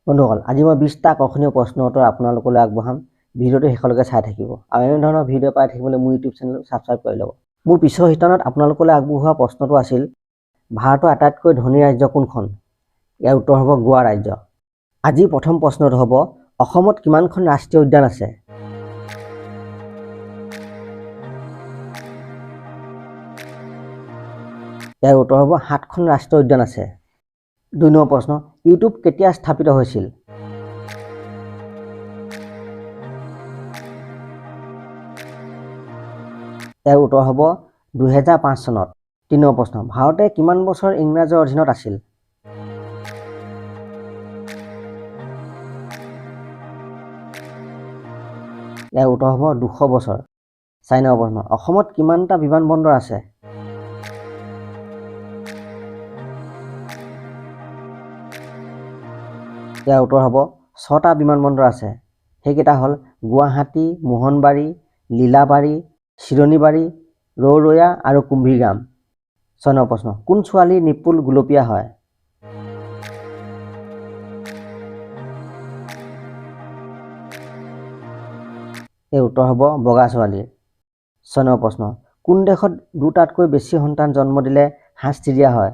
বন্ধুসকল, আজি মই 20টা আকৰ্ষণীয় প্ৰশ্নৰ উত্তৰ আপোনালোকলৈ আগবঢ়াম। ভিডিঅ'টো শেষলৈকে চাই থাকিব আৰু এনে ধৰণৰ ভিডিঅ' পাই থাকিবলৈ মোৰ ইউটিউব চেনেল ছাবস্ক্ৰাইব কৰি ল'ব। মোৰ পিছৰ শিতানত আপোনালোকলৈ আগবঢ়োৱা প্ৰশ্নটো আছিল, ভাৰতৰ আটাইতকৈ ধনী ৰাজ্য কোনখন? ইয়াৰ উত্তৰ হ'ব গোৱা ৰাজ্য। আজি প্ৰথম প্ৰশ্নটো হ'ব, অসমত কিমানখন ৰাষ্ট্ৰীয় উদ্যান আছে? ইয়াৰ উত্তৰ হ'ব 7খন ৰাষ্ট্ৰীয় উদ্যান আছে। 2 নম্বৰ প্ৰশ্ন, ইউটিউব কেতিয়া স্থাপিত হৈছিল? ইয়াৰ উত্তৰ হ'ব 2005 চনত। 3 নম্বৰ প্ৰশ্ন, ভাৰতে কিমান বছৰ ইংৰাজৰ অধীনত আছিল? ইয়াৰ উত্তৰ হ'ব 200 বছৰ। 4 নম্বৰ প্ৰশ্ন, অসমত কিমানটা বিমানবন্দৰ আছে? ইয়াৰ উত্তৰ হ'ব 6টা বিমানবন্দৰ আছে। সেইকেইটা হ'ল গুৱাহাটী, মোহনবাৰী, লীলাবাৰী, চিৰণীবাৰী, ৰৌৰৈয়া আৰু কুম্ভীৰগ্ৰাম। 6 নম্বৰ প্ৰশ্ন, কোন ছোৱালীৰ নিপুল গুলপীয়া হয়? এই উত্তৰ হ'ব বগা ছোৱালীৰ। 6 নম্বৰ প্ৰশ্ন, কোন দেশত দুটাতকৈ বেছি সন্তান জন্ম দিলে শাস্তি দিয়া হয়?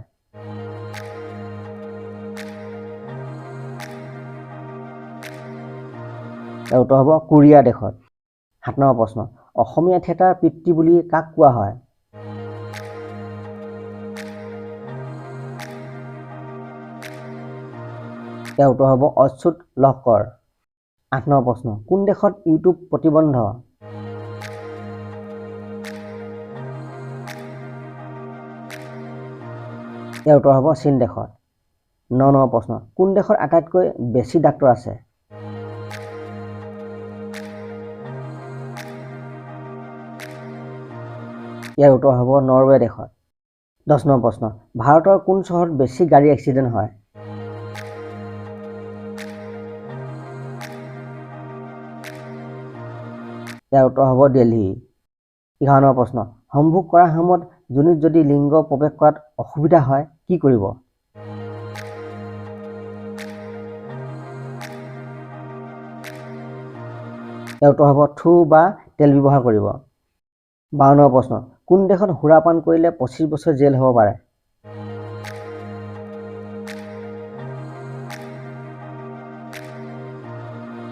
ইয়াৰ উত্তৰ হ'ব কোৰিয়া দেশত। 7 নম্বৰ প্ৰশ্ন, অসমীয়া থিয়েটাৰৰ পিতৃ বুলি কাক কোৱা হয়? ইয়াৰ উত্তৰ হ'ব অচ্যুত লহকৰ। 8 নম্বৰ প্ৰশ্ন, কোন দেশত ইউটিউব প্ৰতিবন্ধ? ইয়াৰ উত্তৰ হ'ব চীন দেশত। 9 নম্বৰ প্ৰশ্ন, কোন দেশৰ আটাইতকৈ বেছি ডাক্তৰ আছে? ইয়াৰ উত্তৰ হ'ব নৰৱে দেশত। 10 নম্বৰ প্ৰশ্ন, ভাৰতৰ কোন চহৰত বেছি গাড়ী এক্সিডেণ্ট হয়? ইয়াৰ উত্তৰ হ'ব দিল্লী। 11 নম্বৰ প্ৰশ্ন, সম্ভোগ কৰাৰ সময়ত যোনিত যদি লিংগ প্ৰৱেশ কৰাত অসুবিধা হয় কি কৰিব? ইয়াৰ উত্তৰ হ'ব থু বা তেল ব্যৱহাৰ কৰিব। 12 নম্বৰ প্ৰশ্ন, কোন দেশত সুৰাপান কৰিলে 25 বছৰ জেল হ'ব পাৰে?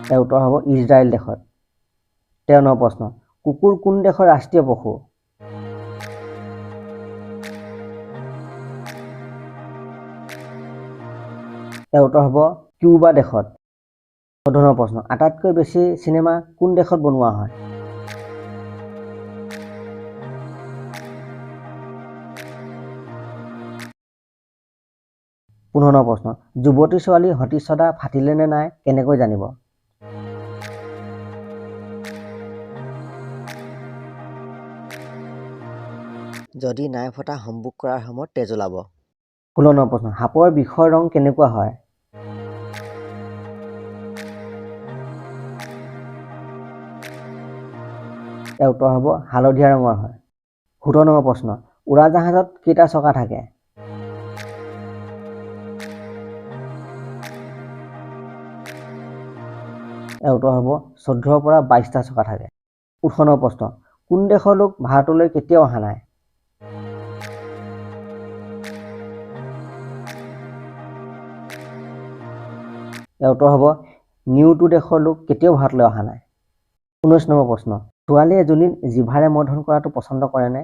ইয়াৰ উত্তৰ হ'ব ইজৰাইল দেশত। 13 নম্বৰ প্ৰশ্ন, কুকুৰ কোন দেশৰ ৰাষ্ট্ৰীয় পশু? ইয়াৰ উত্তৰ হ'ব কিউবা দেশত। 14 নম্বৰ প্ৰশ্ন, আটাইতকৈ বেছি চিনেমা কোন দেশত বনোৱা হয়? পোন্ধৰ নম্বৰ প্ৰশ্ন, যুৱতী ছোৱালী সতীৰ্থতা ফাটিলে নে নাই কেনেকৈ জানিব? যদি নাই ফটা সম্ভোগ কৰাৰ সময়ত তেজ ওলাব। 16 নম্বৰ প্ৰশ্ন, সাপৰ বিষৰ ৰং কেনেকুৱা হয়? ইয়াৰ উত্তৰ হ'ব হালধীয়া ৰঙৰ হয়। 17 নম্বৰ প্ৰশ্ন, উৰাজাহাজত কেইটা চকা থাকে? ইয়াৰ উত্তৰ হ'ব 14ৰ পৰা 22টা চকা থাকে। 18 নম্বৰ প্ৰশ্ন, কোন দেশৰ লোক ভাৰতলৈ কেতিয়াও অহা নাই? ইয়াৰ উত্তৰ হ'ব নিউটু দেশৰ লোক কেতিয়াও ভাৰতলৈ অহা নাই। 19 নম্বৰ প্ৰশ্ন, ছোৱালীয়ে যোনিত জিভাৰে মৰ্ধন কৰাটো পচন্দ কৰেনে?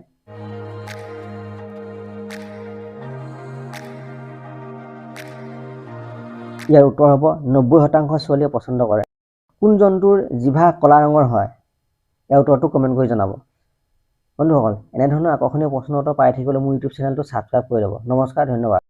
ইয়াৰ উত্তৰ হ'ব 90% ছোৱালীয়ে পচন্দ কৰে। কোন জন্তুৰ জিভা কলা ৰঙৰ হয়? ইয়াৰ উত্তৰটো কমেণ্ট কৰি জনাব। বন্ধুসকল, এনেধৰণৰ আকৰ্ষণীয় প্ৰশ্নৰ উত্তৰ পাই থাকিবলৈ মোৰ ইউটিউব চেনেলটো ছাবস্ক্ৰাইব কৰি ল'ব। নমস্কাৰ, ধন্যবাদ।